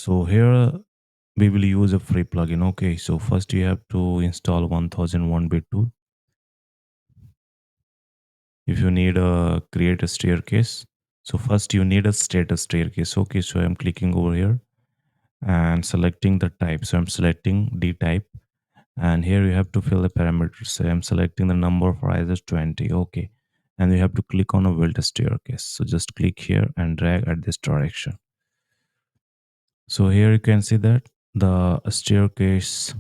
So here we will use a free plugin. Okay, so first you have to install 1001 bit tool. If you need a create a staircase, so first you need a status staircase. Okay, so I'm clicking over here and selecting the type. So I'm selecting D type, and here you have to fill the parameters. So I'm selecting the number for either 20. Okay, and you have to click on a build a staircase. So just click here and drag at this direction. So here you can see that the staircase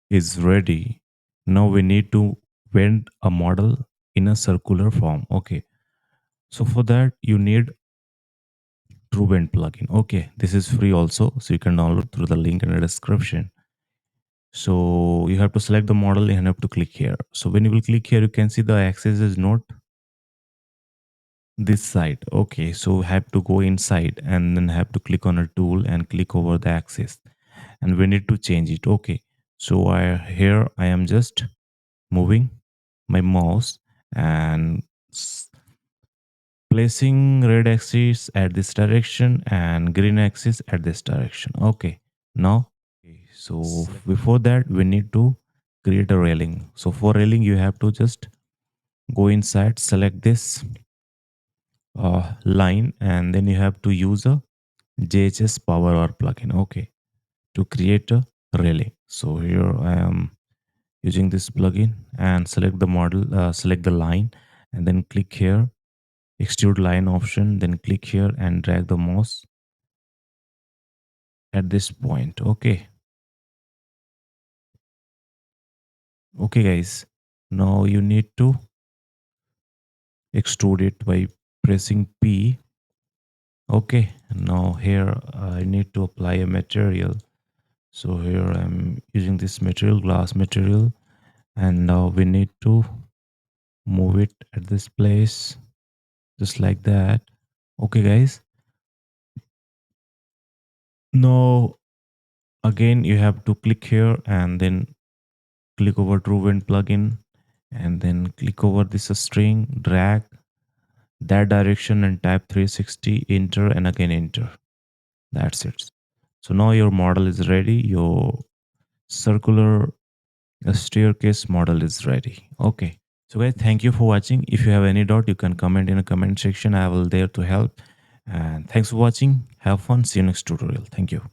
is ready. Now we need to bend a model in a circular form. Okay, so for that you need truebend plugin. Okay, this is free also, so you can download through the link in the description. So you have to select the model and have to click here. So when you will click here, you can see the axis is not this side. Okay, so have to go inside and then have to click on a tool and click over the axis, and we need to change it. Okay, so I am just moving my mouse and placing red axis at this direction and green axis at this direction. Okay, now so before that we need to create a railing. So for railing you have to just go inside, select this line, and then you have to use a JHS power or plugin. Okay, to create a railing. So here I am using this plugin and select the model, select the line, and then click here, extrude line option, then click here and drag the mouse at this point. Okay, okay guys, now you need to extrude it by pressing P. Okay, now here I need to apply a material. So here I'm using this material, glass material, and now we need to move it at this place just like that. Okay guys, now again you have to click here and then click over truebend plugin, and then click over this string, drag that direction and type 360, enter, and again enter. That's it. So now your model is ready. Your circular staircase model is ready. Okay. So guys, thank you for watching. If you have any doubt, you can comment in a comment section. I will there to help. And thanks for watching. Have fun. See you next tutorial. Thank you.